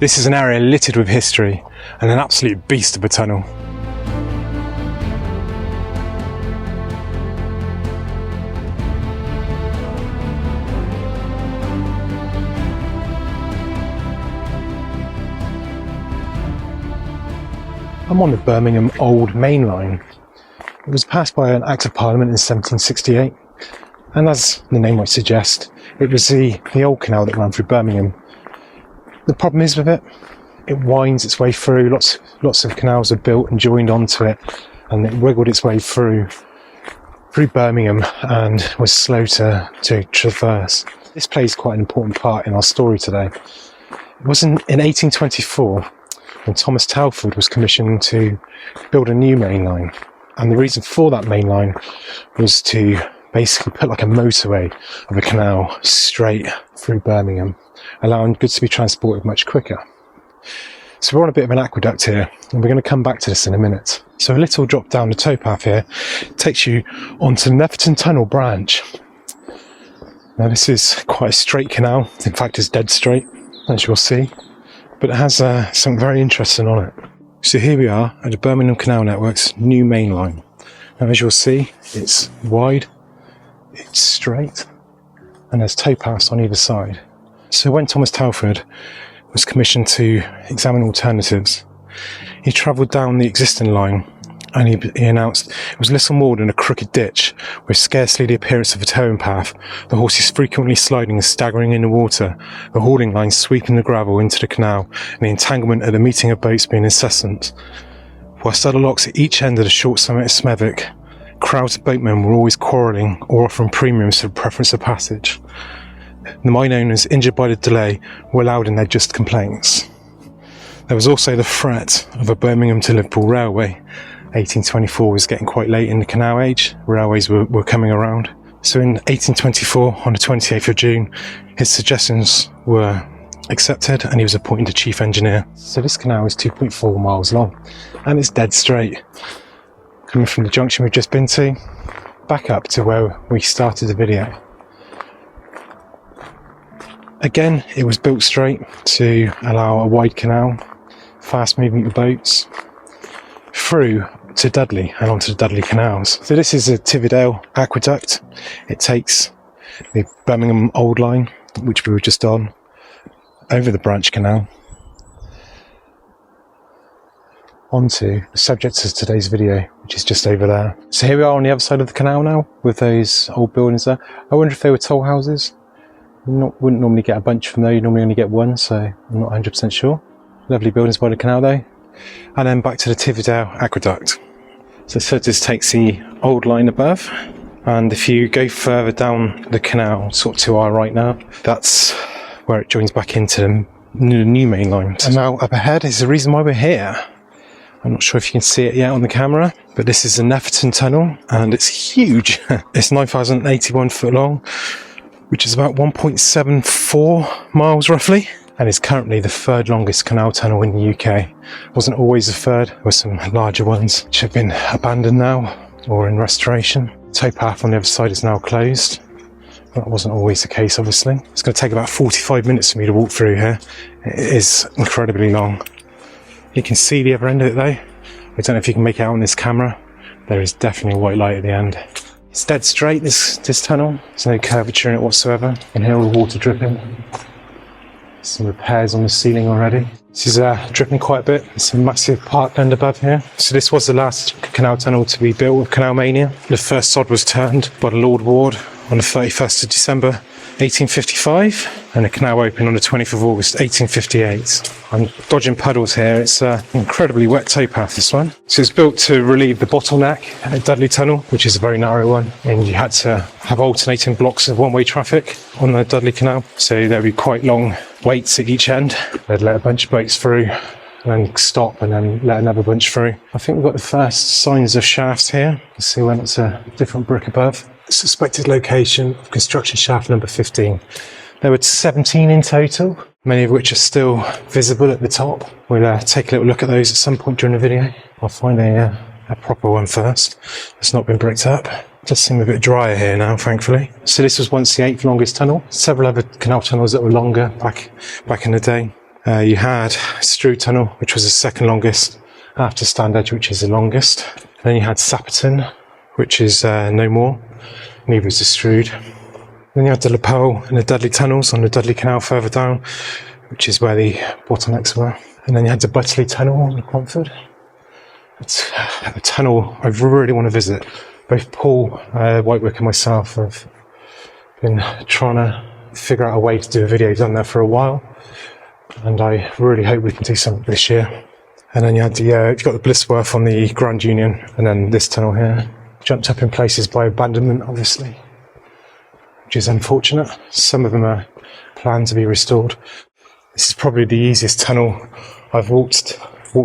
This is an area littered with history and an absolute beast of a tunnel. I'm on the Birmingham Old Main Line. It was passed by an Act of Parliament in 1768, and as the name might suggest, it was the old canal that ran through Birmingham. The problem is with it, it winds its way through, lots of canals are built and joined onto it, and it wiggled its way through Birmingham and was slow to traverse. This plays quite an important part in our story today. It was in 1824 when Thomas Telford was commissioned to build a new main line. And the reason for that main line was to basically put like a motorway of a canal straight through Birmingham, allowing goods to be transported much quicker. So we're on a bit of an aqueduct here, and we're going to come back to this in a minute. So a little drop down the towpath here takes you onto the Netherton Tunnel branch. Now this is quite a straight canal, in fact it's dead straight, as you'll see. But it has something very interesting on it. So here we are at the Birmingham Canal Network's new main line. Now as you'll see, it's wide, it's straight, and there's towpaths on either side. So when Thomas Telford was commissioned to examine alternatives, he travelled down the existing line and he announced it was little more than a crooked ditch with scarcely the appearance of a towing path, the horses frequently sliding and staggering in the water, the hauling lines sweeping the gravel into the canal, and the entanglement at the meeting of boats being incessant. Whilst other locks at each end of the short summit of Smethwick, crowds of boatmen were always quarrelling or offering premiums for preference of passage. The mine owners, injured by the delay, were loud in their just complaints. There was also the threat of a Birmingham to Liverpool railway. 1824 was getting quite late in the canal age, railways were coming around. So in 1824, on the 28th of June, his suggestions were accepted and he was appointed the chief engineer. So this canal is 2.4 miles long and it's dead straight. Coming from the junction we've just been to, back up to where we started the video. Again, it was built straight to allow a wide canal, fast movement of boats, through to Dudley and onto the Dudley Canals. So this is a Tividale aqueduct. It takes the Birmingham Old Line, which we were just on, over the Branch Canal, onto the subject of today's video, which is just over there. So here we are on the other side of the canal now, with those old buildings there. I wonder if they were toll houses. Wouldn't normally get a bunch from there, you normally only get one, so I'm not 100% sure. Lovely buildings by the canal though. And then back to the Tividale aqueduct. So this takes the old line above, and if you go further down the canal, sort of to our right now, that's where it joins back into the new main line. And now up ahead is the reason why we're here. I'm not sure if you can see it yet on the camera, but this is the Netherton Tunnel, and it's huge. It's 9,081 foot long, which is about 1.74 miles roughly. And is currently the third longest canal tunnel in the UK. It wasn't always the third, there were some larger ones which have been abandoned now or in restoration. Towpath on the other side is now closed. That wasn't always the case, obviously. It's going to take about 45 minutes for me to walk through here. It is incredibly long. You can see the other end of it though. I don't know if you can make it out on this camera. There is definitely a white light at the end. It's dead straight, this tunnel. There's no curvature in it whatsoever. You can hear all the water dripping. Some repairs on the ceiling already. This is dripping quite a bit. There's some massive parkland above here. So this was the last canal tunnel to be built with Canal Mania. The first sod was turned by the Lord Ward on the 31st of December 1855, and the canal opened on the 20th of August 1858. I'm dodging puddles here. It's an incredibly wet towpath, this one. So it's built to relieve the bottleneck at Dudley Tunnel, which is a very narrow one, and you had to have alternating blocks of one-way traffic on the Dudley Canal, so there'd be quite long waits at each end. They'd let a bunch of boats through and then stop and then let another bunch through. I think we've got the first signs of shafts here. Let's see when it's a different brick above. Suspected location of construction shaft number 15. There were 17 in total, many of which are still visible at the top. We'll take a little look at those at some point during the video. I'll find a proper one first. It's not been bricked up. It does seem a bit drier here now, thankfully. So this was once the 8th longest tunnel. Several other canal tunnels that were longer back in the day. You had Strood Tunnel, which was the second longest, after Standedge, which is the longest. Then you had Sapperton, which is no more, neither is the Strood. Then you had the Lapel and the Dudley Tunnels on the Dudley Canal further down, which is where the bottlenecks were. And then you had the Dudley Tunnel on the Cromford. It's a tunnel I really want to visit. Both Paul Whitewick and myself have been trying to figure out a way to do a video down there for a while, and I really hope we can do something this year. And then you had you've got the Blissworth on the Grand Union, and then this tunnel here, jumped up in places by abandonment, obviously, which is unfortunate. Some of them are planned to be restored. This is probably the easiest tunnel I've walked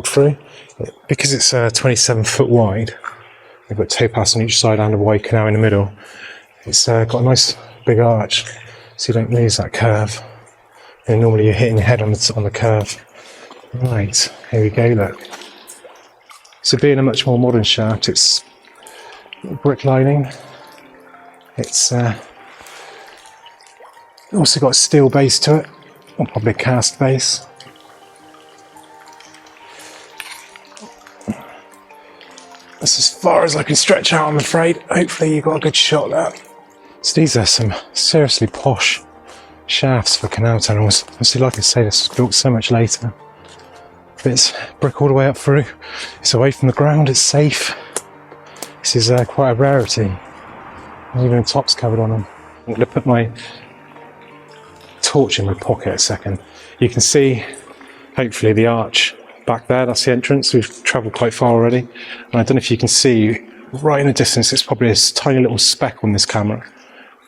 through, because it's 27 foot wide. They've got towpaths on each side and a wide canal in the middle. It's got a nice big arch, so you don't lose that curve. And normally you're hitting your head on the curve. Right, here we go, look. So being a much more modern shaft, it's brick lining. It's also got a steel base to it, or probably a cast base. That's as far as I can stretch out, I'm afraid. Hopefully you got a good shot there. So these are some seriously posh shafts for canal tunnels. Obviously, like I say, this was built so much later. But it's brick all the way up through. It's away from the ground, it's safe. This is quite a rarity. And even the top's covered on them. I'm going to put my torch in my pocket a second. You can see, hopefully, the arch back there. That's the entrance. We've travelled quite far already. And I don't know if you can see, right in the distance, it's probably a tiny little speck on this camera,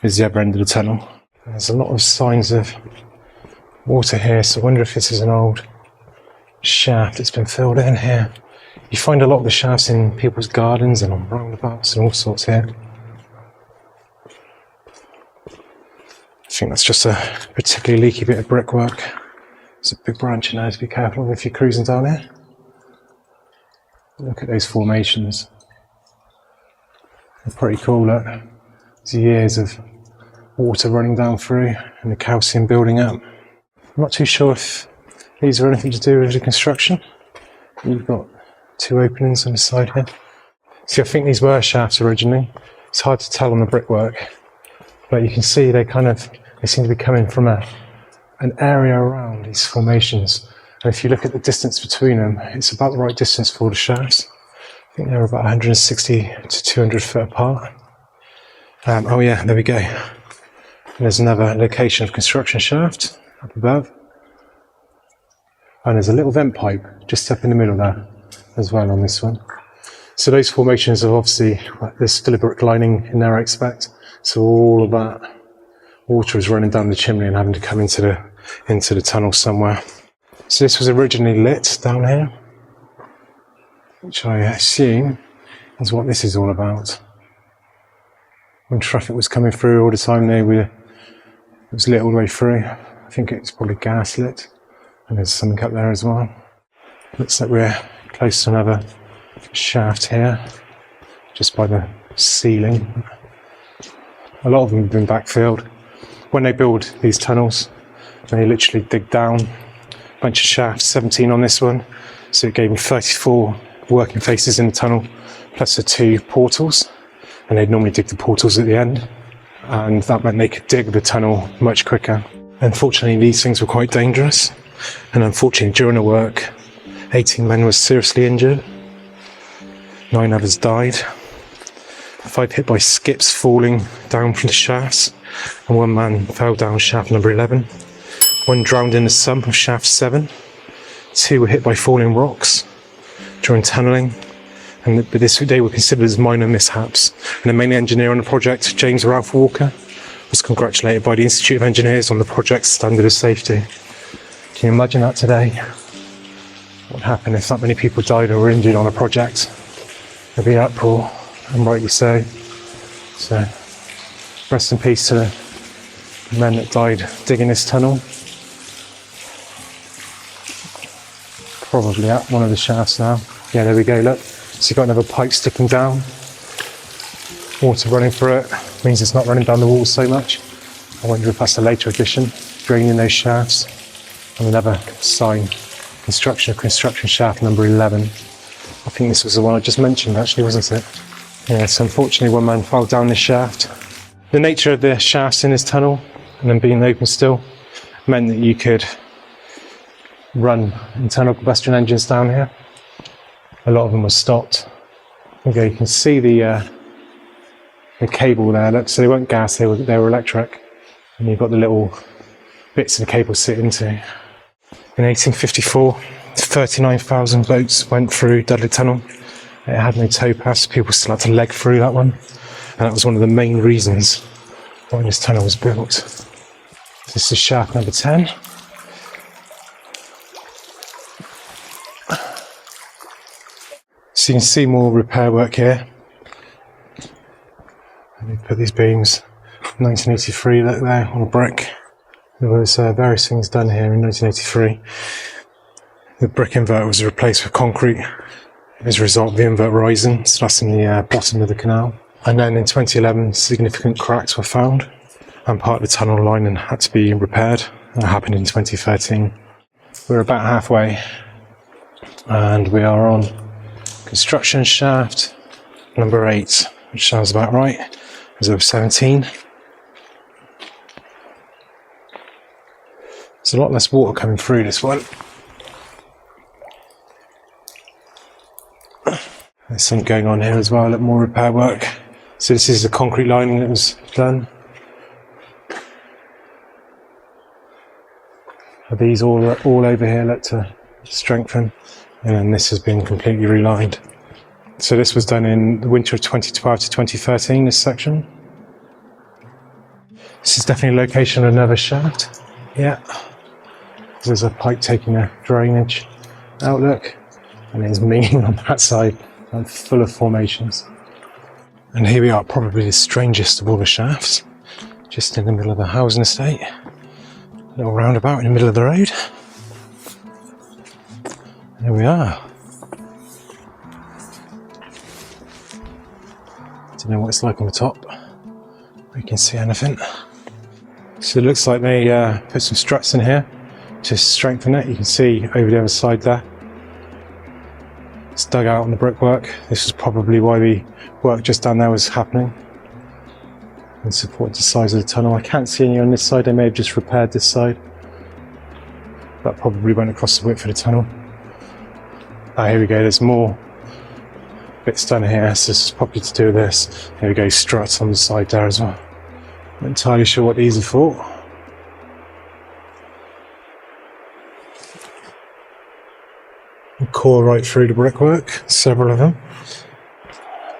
is the other end of the tunnel. There's a lot of signs of water here, so I wonder if this is an old shaft that's been filled in here. You find a lot of the shafts in people's gardens and on roundabouts and all sorts here. I think that's just a particularly leaky bit of brickwork. There's a big branch in there to be careful of if you're cruising down here. Look at those formations. They're pretty cool, look. There's years of water running down through and the calcium building up. I'm not too sure if these are anything to do with the construction. You've got two openings on the side here. See, I think these were shafts originally. It's hard to tell on the brickwork, but you can see they seem to be coming from an area around these formations. And if you look at the distance between them, it's about the right distance for the shafts. I think they're about 160 to 200 foot apart. Oh yeah, there we go. And there's another location of construction shaft up above. And there's a little vent pipe just up in the middle there as well on this one. So those formations are obviously, there's still a brick lining in there, I expect. So all of that water is running down the chimney and having to come into the tunnel somewhere. So this was originally lit down here, which I assume is what this is all about. When traffic was coming through all the time, it was lit all the way through. I think it's probably gas lit, and there's something up there as well. Looks like we're close to another shaft here, just by the ceiling. A lot of them have been backfilled. When they build these tunnels, they literally dig down a bunch of shafts, 17 on this one, so it gave them 34 working faces in the tunnel, plus the 2 portals, and they'd normally dig the portals at the end, and that meant they could dig the tunnel much quicker. Unfortunately, these things were quite dangerous, and unfortunately during the work, 18 men were seriously injured, 9 others died, 5 hit by skips falling down from the shafts, and 1 man fell down shaft number 11. 1 drowned in the sump of shaft 7. 2 were hit by falling rocks during tunnelling, and they were considered as minor mishaps. And the main engineer on the project, James Ralph Walker, was congratulated by the Institute of Engineers on the project's standard of safety. Can you imagine that today? What would happen if that many people died or were injured on a project? There'd be uproar, and rightly so. So, rest in peace to the men that died digging this tunnel. Probably at one of the shafts now. Yeah, there we go, look. So you've got another pipe sticking down. Water running through it. Means it's not running down the walls so much. I wonder if that's a later addition, draining those shafts. And another sign, construction of construction shaft number 11. I think this was the one I just mentioned actually, wasn't it? Yes, unfortunately one man fell down this shaft. The nature of the shafts in this tunnel and them being open still meant that you could run internal combustion engines down here. A lot of them were stopped. Okay, you can see the cable there. Look, so they weren't gas, they were electric. And you've got the little bits of the cable sit into. In 1854, 39,000 boats went through Dudley Tunnel. It had no towpaths, people still had to leg through that one. And that was one of the main reasons why this tunnel was built. This is shaft number 10. So you can see more repair work here. They put these beams, 1983, look there, on a brick. There was various things done here in 1983. The brick invert was replaced with concrete as a result of the invert rising, so that's in the bottom of the canal. And then in 2011, significant cracks were found, and part of the tunnel lining had to be repaired. That happened in 2013. We're about halfway, and we are on construction shaft number 8, which sounds about right. There's over 17. There's a lot less water coming through this one. There's some going on here as well, a little more repair work. So this is the concrete lining that was done. These all over here look to strengthen, and then this has been completely relined. So this was done in the winter of 2012 to 2013, this section. This is definitely a location of another shaft. Yeah. There's a pipe taking a drainage outlook, and there's meaning on that side, and full of formations. And here we are, probably the strangest of all the shafts, just in the middle of the housing estate. A little roundabout in the middle of the road. There we are. Don't know what it's like on the top. We can see anything. So it looks like they put some struts in here to strengthen it. You can see over the other side there. It's dug out on the brickwork. This is probably why the work just down there was happening and supported the size of the tunnel. I can't see any on this side. They may have just repaired this side. That probably went across the width of the tunnel. Ah, here we go. There's more bits done here. So this is probably to do with this. Here we go. Struts on the side there as well. Not entirely sure what these are for. Core right through the brickwork, several of them.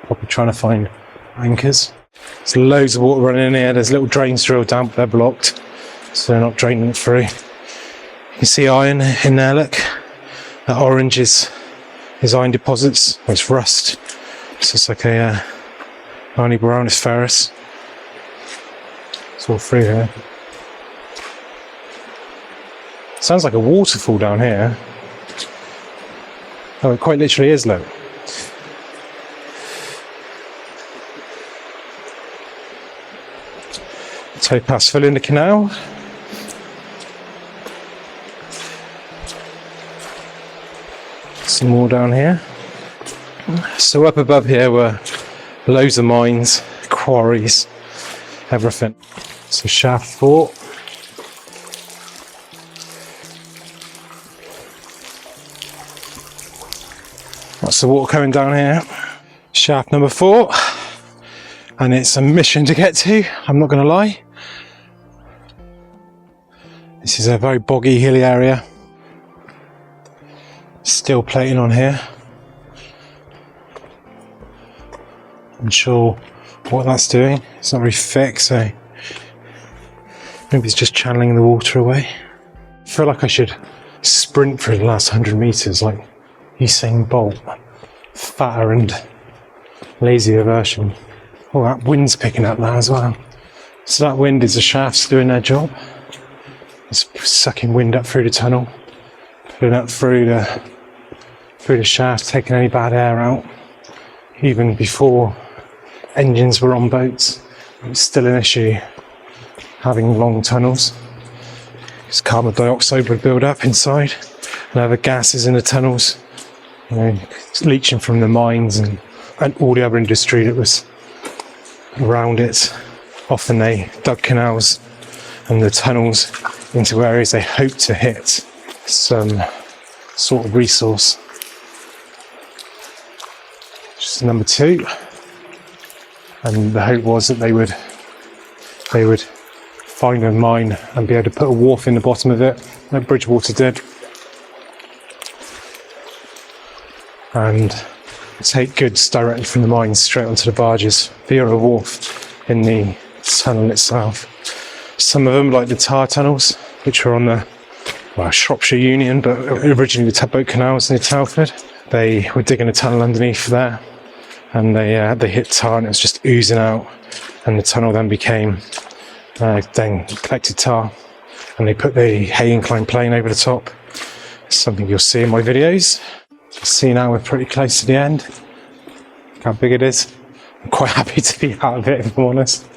Probably trying to find anchors. There's loads of water running in here. There's little drains drilled down, but they're blocked, so they're not draining it through. You can see iron in there, look. That orange is iron deposits. Oh, it's rust. So it's like a irony brown, it's ferrous. It's all through here. Sounds like a waterfall down here. Oh, it quite literally is, look. Towpaths fill in the canal. Some more down here. So up above here were loads of mines, quarries, everything. So shaft 4. That's the water coming down here. Shaft number 4. And it's a mission to get to, I'm not going to lie. This is a very boggy, hilly area. Steel plating on here. I'm unsure what that's doing. It's not very thick, so maybe it's just channeling the water away. I feel like I should sprint through the last 100 meters like Usain Bolt. Fatter and lazier version. Oh, that wind's picking up now as well. So that wind is the shafts doing their job. It's sucking wind up through the tunnel, pulling up through the shaft, taking any bad air out. Even before engines were on boats, it was still an issue having long tunnels. because carbon dioxide would build up inside, and other gases in the tunnels, you know, leaching from the mines and all the other industry that was around it. Often they dug canals and the tunnels into areas they hoped to hit some sort of resource. Just number 2. And the hope was that they would find a mine and be able to put a wharf in the bottom of it, like Bridgewater did, and take goods directly from the mines straight onto the barges via a wharf in the tunnel itself. Some of them, like the tar tunnels, which were on the Shropshire Union, but originally the tugboat canals near Telford, they were digging a tunnel underneath there, and they hit tar and it was just oozing out, and the tunnel then became then collected tar, and they put the hay incline plane over the top. It's something you'll see in my videos. See, now we're pretty close to the end. Look how big it is. I'm quite happy to be out of it, if I'm honest.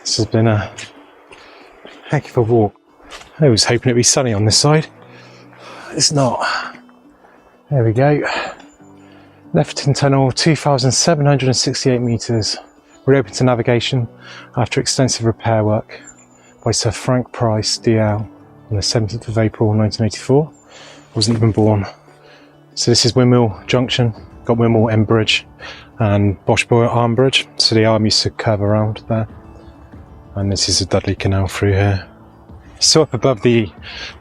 This has been a heck of a walk. I was hoping it'd be sunny on this side. It's not. There we go. Netherton Tunnel, 2,768 metres. Reopened to navigation after extensive repair work by Sir Frank Price, DL, on the 17th of April 1984. Wasn't even born. So this is Windmill Junction, got Windmill End Bridge and Boshbourne Arm Bridge, so the arm used to curve around there. And this is the Dudley Canal through here. So up above we're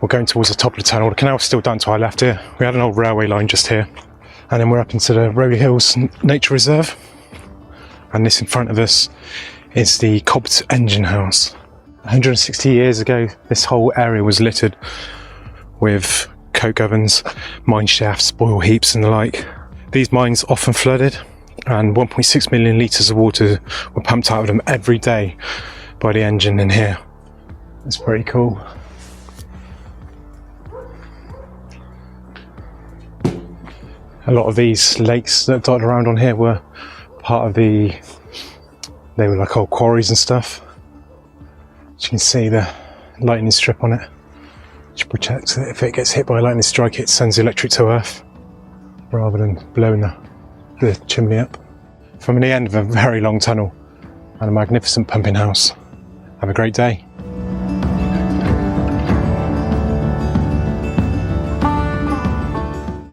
going towards the top of the tunnel. The canal's still down to our left here. We had an old railway line just here. And then we're up into the Rowley Hills Nature Reserve. And this in front of us is the Cobb's Engine House. 160 years ago, this whole area was littered with coke ovens, mine shafts, oil heaps and the like. These mines often flooded, and 1.6 million litres of water were pumped out of them every day by the engine in here. It's pretty cool. A lot of these lakes that dotted around on here were part of they were like old quarries and stuff. As you can see, the lightning strip on it, which protects it. If it gets hit by a lightning strike, it sends the electric to earth rather than blowing the chimney up. From the end of a very long tunnel and a magnificent pumping house. Have a great day.